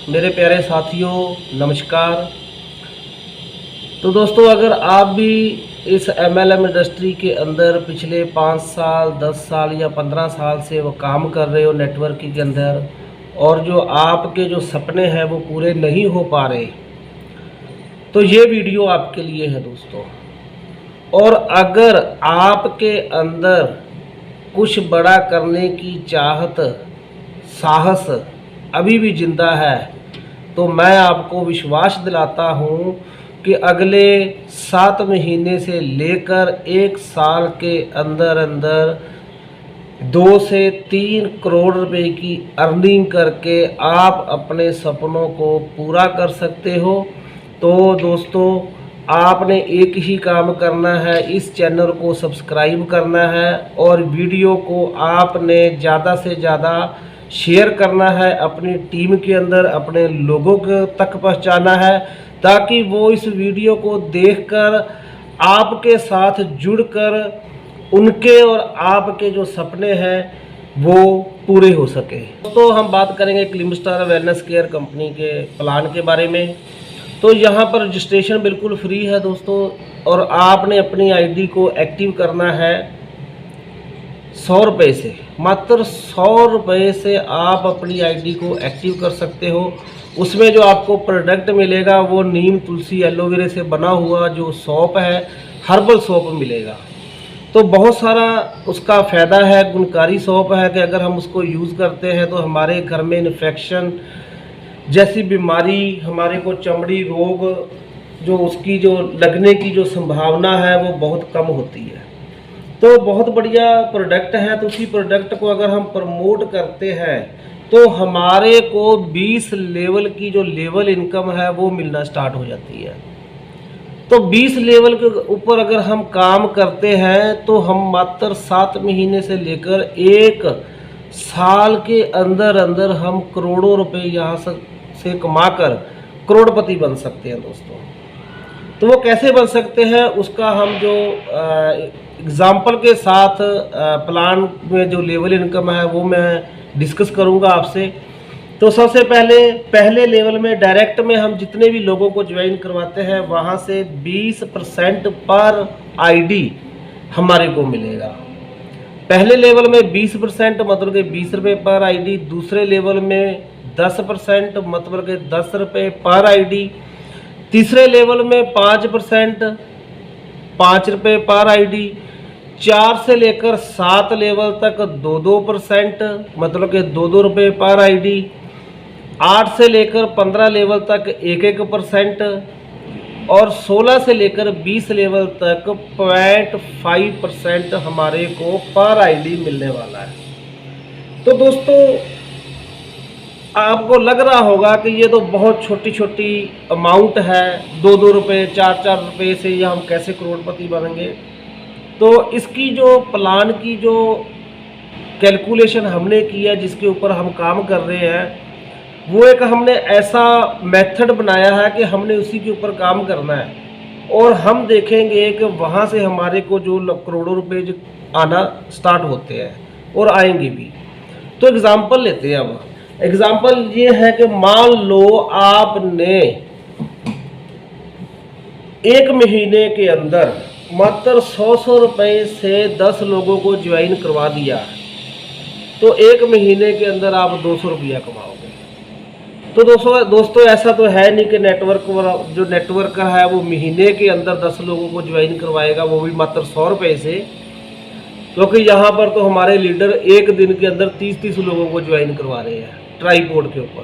मेरे प्यारे साथियों नमस्कार। तो दोस्तों, अगर आप भी इस MLM इंडस्ट्री के अंदर पिछले 5 साल 10 साल या 15 साल से वो काम कर रहे हो नेटवर्किंग के अंदर, और जो आपके जो सपने हैं वो पूरे नहीं हो पा रहे, तो ये वीडियो आपके लिए है दोस्तों। और अगर आपके अंदर कुछ बड़ा करने की चाहत, साहस अभी भी जिंदा है, तो मैं आपको विश्वास दिलाता हूँ कि अगले 7 महीने से लेकर 1 साल के अंदर अंदर 2 से 3 करोड़ रुपए की अर्निंग करके आप अपने सपनों को पूरा कर सकते हो। तो दोस्तों, आपने एक ही काम करना है, इस चैनल को सब्सक्राइब करना है और वीडियो को आपने ज़्यादा से ज़्यादा शेयर करना है, अपनी टीम के अंदर अपने लोगों के तक पहुंचाना है, ताकि वो इस वीडियो को देखकर आपके साथ जुड़कर उनके और आपके जो सपने हैं वो पूरे हो सके। तो हम बात करेंगे क्लिमस्टार वेलनेस केयर कंपनी के प्लान के बारे में। तो यहाँ पर रजिस्ट्रेशन बिल्कुल फ्री है दोस्तों, और आपने अपनी आईडी को एक्टिव करना है 100 रुपये से। मात्र 100 रुपये से आप अपनी आईडी को एक्टिव कर सकते हो। उसमें जो आपको प्रोडक्ट मिलेगा वो नीम तुलसी एलोवेरा से बना हुआ जो सौंप है, हर्बल सौंप मिलेगा। तो बहुत सारा उसका फ़ायदा है, गुणकारी सौंप है कि अगर हम उसको यूज़ करते हैं तो हमारे घर में इन्फेक्शन जैसी बीमारी, हमारे को चमड़ी रोग जो उसकी जो लगने की जो संभावना है वो बहुत कम होती है। तो बहुत बढ़िया प्रोडक्ट है। तो उसी प्रोडक्ट को अगर हम प्रमोट करते हैं तो हमारे को 20 लेवल की जो लेवल इनकम है वो मिलना स्टार्ट हो जाती है। तो 20 लेवल के ऊपर अगर हम काम करते हैं तो हम मात्र 7 महीने से लेकर 1 साल के अंदर अंदर हम करोड़ों रुपए यहाँ से कमाकर करोड़पति बन सकते हैं दोस्तों। तो वो कैसे बन सकते हैं उसका हम जो एग्जाम्पल के साथ प्लान में जो लेवल इनकम है वो मैं डिस्कस करूंगा आपसे। तो सबसे पहले लेवल में डायरेक्ट में हम जितने भी लोगों को ज्वाइन करवाते हैं वहाँ से 20% पर आईडी हमारे को मिलेगा। पहले लेवल में 20% मतलब कि 20 रुपये पर आईडी, दूसरे लेवल में 10% मतलब कि 10 रुपये पर आईडी, तीसरे लेवल में 5% 5 रुपये पर आईडी, 4 से लेकर 7 लेवल तक 2% मतलब कि 2 रुपये पर आईडी, 8 से लेकर 15 लेवल तक 1% और 16 से लेकर 20 लेवल तक 0.5% हमारे को पर आईडी मिलने वाला है। तो दोस्तों, आपको लग रहा होगा कि ये तो बहुत छोटी छोटी अमाउंट है, 2 रुपये 4 रुपये से ये हम कैसे करोड़पति बनेंगे। तो इसकी जो प्लान की जो कैलकुलेशन हमने की है, जिसके ऊपर हम काम कर रहे हैं, वो एक हमने ऐसा मेथड बनाया है कि हमने उसी के ऊपर काम करना है और हम देखेंगे कि वहाँ से हमारे को जो करोड़ों रुपए जो आना स्टार्ट होते हैं और आएंगे भी। तो एग्जांपल लेते हैं। अब एग्जांपल ये है कि मान लो आपने 1 महीने के अंदर मात्र 100 रुपये से 10 लोगों को ज्वाइन करवा दिया, तो 1 महीने के अंदर आप 200 रुपया कमाओगे। तो दोस्तों ऐसा तो है नहीं कि जो नेटवर्कर है वो महीने के अंदर 10 लोगों को ज्वाइन करवाएगा, वो भी मात्र 100 रुपये से, क्योंकि यहाँ पर तो हमारे लीडर 1 दिन के अंदर 30 लोगों को ज्वाइन करवा रहे हैं ट्राईपोड के ऊपर।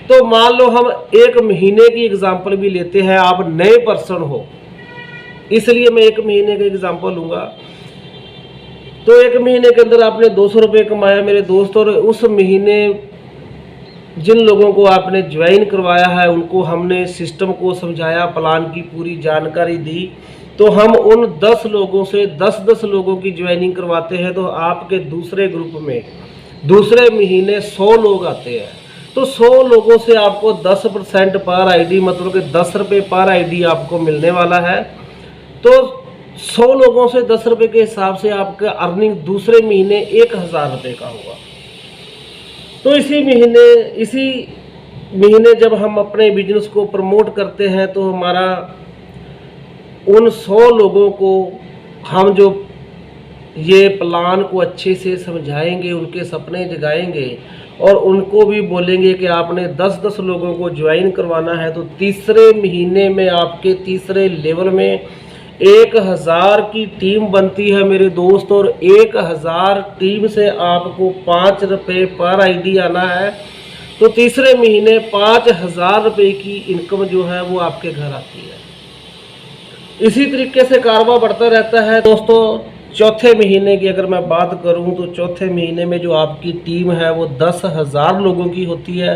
तो मान लो हम 1 महीने की एग्जांपल भी लेते हैं, आप नए पर्सन हो इसलिए मैं 1 महीने का एग्जांपल लूँगा। तो 1 महीने के अंदर आपने 200 रुपये कमाया मेरे दोस्त, और उस महीने जिन लोगों को आपने ज्वाइन करवाया है उनको हमने सिस्टम को समझाया, प्लान की पूरी जानकारी दी, तो हम उन 10 लोगों से 10 लोगों की ज्वाइनिंग करवाते हैं। तो आपके दूसरे ग्रुप में दूसरे महीने 100 लोग आते हैं, तो 100 लोगों से आपको 10% पर आईडी मतलब कि 10 रुपये पर आईडी आपको मिलने वाला है। तो 100 लोगों से 10 रुपये के हिसाब से आपका अर्निंग दूसरे महीने 1000 रुपये का होगा। तो इसी महीने इसी महीने जब हम अपने बिजनेस को प्रमोट करते हैं तो हमारा उन 100 लोगों को हम जो ये प्लान को अच्छे से समझाएंगे, उनके सपने जगाएंगे और उनको भी बोलेंगे कि आपने 10-10 लोगों को ज्वाइन करवाना है, तो तीसरे महीने में आपके तीसरे लेवल में 1000 की टीम बनती है मेरे दोस्त। और 1000 टीम से आपको 5 रुपये पर आईडी आना है, तो तीसरे महीने 5000 रुपये की इनकम जो है वो आपके घर आती है। इसी तरीके से कारोबार बढ़ता रहता है दोस्तों। चौथे महीने की अगर मैं बात करूं तो चौथे महीने में जो आपकी टीम है वो 10,000 लोगों की होती है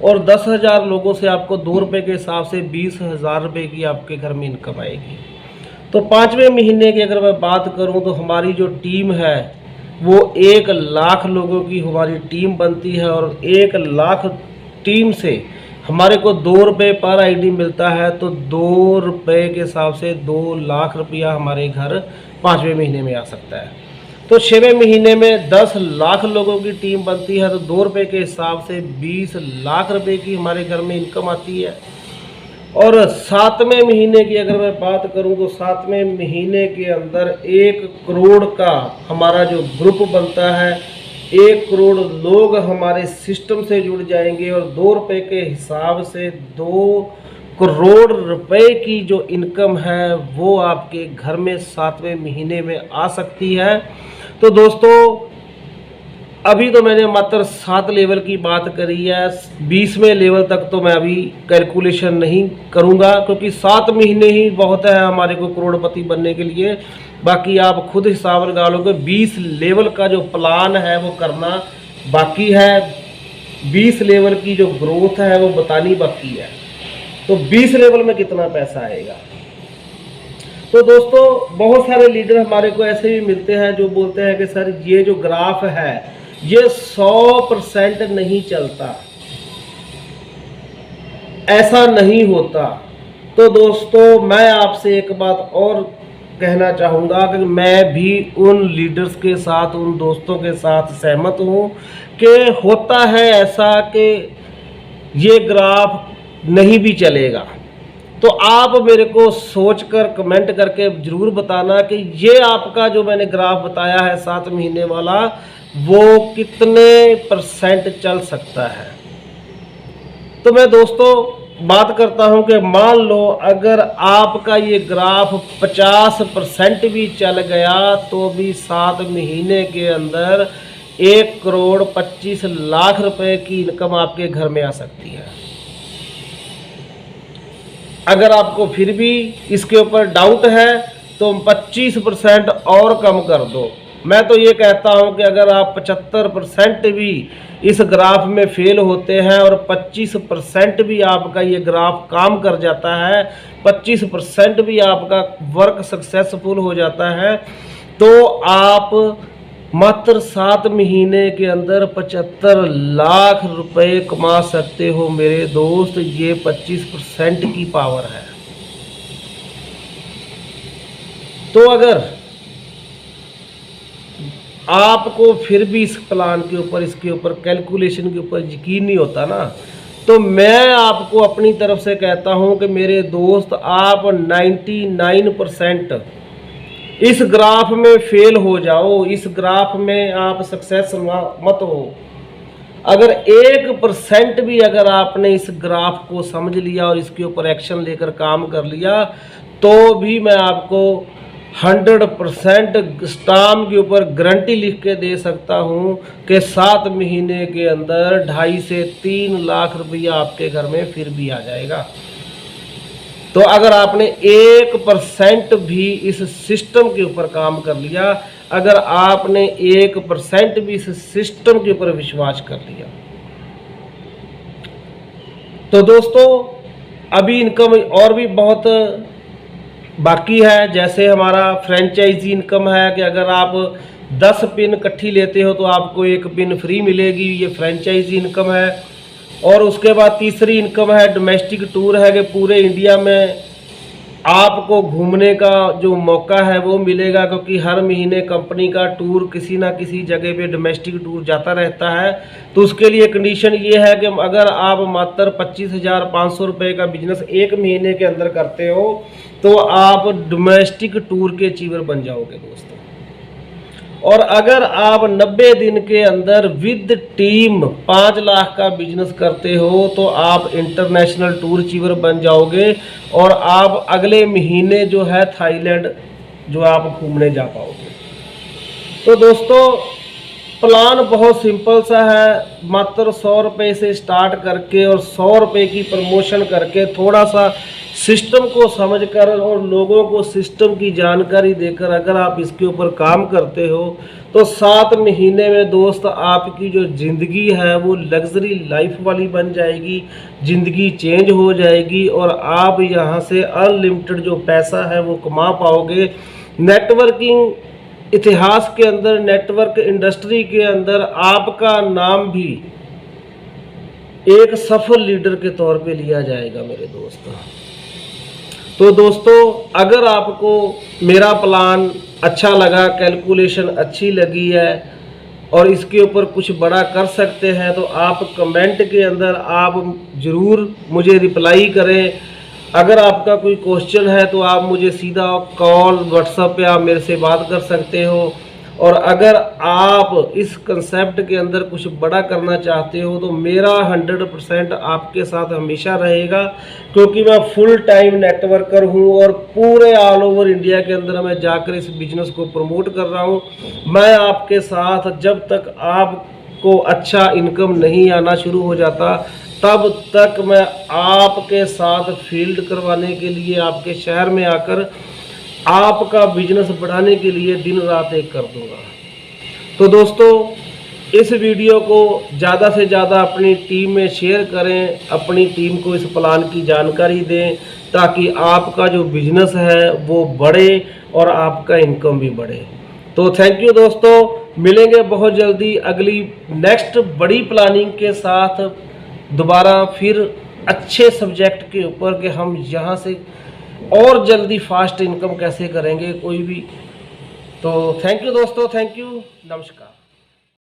और 10,000 लोगों से आपको 2 रुपये के हिसाब से 20,000 रुपये की आपके घर में इनकम आएगी। तो 5वें महीने की अगर मैं बात करूं तो हमारी जो टीम है वो 1 लाख लोगों की हमारी टीम बनती है और 1 लाख टीम से हमारे को 2 रुपये पर आईडी मिलता है, तो 2 रुपये के हिसाब से 2 लाख रुपया हमारे घर 5वें महीने में आ सकता है। तो 6वें महीने में 10 लाख लोगों की टीम बनती है, तो 2 रुपये के हिसाब से 20 लाख रुपए की हमारे घर में इनकम आती है। और 7वें महीने की अगर मैं बात करूं तो 7वें महीने के अंदर 1 करोड़ का हमारा जो ग्रुप बनता है, 1 करोड़ लोग हमारे सिस्टम से जुड़ जाएंगे और 2 रुपये के हिसाब से 2 करोड़ रुपए की जो इनकम है वो आपके घर में 7वें महीने में आ सकती है। तो दोस्तों अभी तो मैंने मात्र 7 लेवल की बात करी है, 20वें लेवल तक तो मैं अभी कैलकुलेशन नहीं करूंगा क्योंकि 7 महीने ही बहुत है हमारे को करोड़पति बनने के लिए। बाकी आप खुद हिसाब लगा लो कि 20 लेवल का जो प्लान है वो करना बाकी है, 20 लेवल की जो ग्रोथ है वो बतानी बाकी है। तो 20 लेवल में कितना पैसा आएगा। तो दोस्तों बहुत सारे लीडर हमारे को ऐसे भी मिलते हैं जो बोलते हैं कि सर ये जो ग्राफ है ये 100% नहीं चलता, ऐसा नहीं होता। तो दोस्तों मैं आपसे एक बात और कहना चाहूँगा कि मैं भी उन लीडर्स के साथ, उन दोस्तों के साथ सहमत हूँ कि होता है ऐसा कि ये ग्राफ नहीं भी चलेगा। तो आप मेरे को सोचकर कमेंट करके ज़रूर बताना कि ये आपका जो मैंने ग्राफ बताया है 7 महीने वाला वो कितने % चल सकता है। तो मैं दोस्तों बात करता हूं कि मान लो अगर आपका ये ग्राफ 50% भी चल गया तो भी 7 महीने के अंदर 1 करोड़ 25 लाख रुपए की इनकम आपके घर में आ सकती है। अगर आपको फिर भी इसके ऊपर डाउट है तो 25% और कम कर दो। मैं तो ये कहता हूं कि अगर आप 75% भी इस ग्राफ में फेल होते हैं और 25% भी आपका ये ग्राफ काम कर जाता है, 25% भी आपका वर्क सक्सेसफुल हो जाता है, तो आप मात्र 7 महीने के अंदर 75 लाख रुपए कमा सकते हो मेरे दोस्त। ये 25% की पावर है। तो अगर आपको फिर भी इस प्लान के ऊपर, इसके ऊपर कैलकुलेशन के ऊपर यकीन नहीं होता ना, तो मैं आपको अपनी तरफ से कहता हूं कि मेरे दोस्त आप 99% इस ग्राफ में फेल हो जाओ, इस ग्राफ में आप सक्सेस मत हो। अगर 1% भी अगर आपने इस ग्राफ को समझ लिया और इसके ऊपर एक्शन लेकर काम कर लिया तो भी मैं आपको 100% स्टाम्प के ऊपर गारंटी लिख के दे सकता हूं कि 7 महीने के अंदर 2.5 से 3 लाख रुपया आपके घर में फिर भी आ जाएगा। तो अगर आपने 1% भी इस सिस्टम के ऊपर काम कर लिया, अगर आपने 1% भी इस सिस्टम के ऊपर विश्वास कर लिया, तो दोस्तों अभी इनकम और भी बहुत बाकी है। जैसे हमारा फ्रेंचाइजी इनकम है कि अगर आप 10 पिन इकट्ठी लेते हो तो आपको 1 पिन फ्री मिलेगी, ये फ्रेंचाइजी इनकम है। और उसके बाद तीसरी इनकम है डोमेस्टिक टूर है कि पूरे इंडिया में आपको घूमने का जो मौका है वो मिलेगा, क्योंकि हर महीने कंपनी का टूर किसी ना किसी जगह पे डोमेस्टिक टूर जाता रहता है। तो उसके लिए कंडीशन ये है कि अगर आप मात्र 25,500 रुपये का बिजनेस एक महीने के अंदर करते हो तो आप डोमेस्टिक टूर के अचीवर बन जाओगे दोस्तों। और अगर आप 90 दिन के अंदर विद टीम 5 लाख का बिजनेस करते हो तो आप इंटरनेशनल टूर अचीवर बन जाओगे और आप अगले महीने जो है थाईलैंड जो आप घूमने जा पाओगे। तो दोस्तों प्लान बहुत सिंपल सा है, मात्र 100 रुपये से स्टार्ट करके और 100 रुपये की प्रमोशन करके थोड़ा सा सिस्टम को समझकर और लोगों को सिस्टम की जानकारी देकर अगर आप इसके ऊपर काम करते हो तो 7 महीने में दोस्त आपकी जो ज़िंदगी है वो लग्जरी लाइफ वाली बन जाएगी, ज़िंदगी चेंज हो जाएगी और आप यहाँ से अनलिमिटेड जो पैसा है वो कमा पाओगे। नेटवर्किंग इतिहास के अंदर, नेटवर्क इंडस्ट्री के अंदर आपका नाम भी एक सफल लीडर के तौर पे लिया जाएगा मेरे दोस्तों। तो दोस्तों अगर आपको मेरा प्लान अच्छा लगा, कैलकुलेशन अच्छी लगी है और इसके ऊपर कुछ बड़ा कर सकते हैं तो आप कमेंट के अंदर आप ज़रूर मुझे रिप्लाई करें। अगर आपका कोई क्वेश्चन है तो आप मुझे सीधा कॉल व्हाट्सएप पे आप मेरे से बात कर सकते हो। और अगर आप इस कंसेप्ट के अंदर कुछ बड़ा करना चाहते हो तो मेरा 100% आपके साथ हमेशा रहेगा, क्योंकि मैं फुल टाइम नेटवर्कर हूं और पूरे ऑल ओवर इंडिया के अंदर मैं जाकर इस बिजनेस को प्रमोट कर रहा हूं। मैं आपके साथ जब तक आपको अच्छा इनकम नहीं आना शुरू हो जाता तब तक मैं आपके साथ फील्ड करवाने के लिए आपके शहर में आकर आपका बिजनेस बढ़ाने के लिए दिन रात एक कर दूंगा। तो दोस्तों इस वीडियो को ज़्यादा से ज़्यादा अपनी टीम में शेयर करें, अपनी टीम को इस प्लान की जानकारी दें ताकि आपका जो बिजनेस है वो बढ़े और आपका इनकम भी बढ़े। तो थैंक यू दोस्तों, मिलेंगे बहुत जल्दी अगली नेक्स्ट बड़ी प्लानिंग के साथ दोबारा फिर अच्छे सब्जेक्ट के ऊपर कि हम यहाँ से और जल्दी फास्ट इनकम कैसे करेंगे कोई भी। तो थैंक यू दोस्तों, थैंक यू, नमस्कार।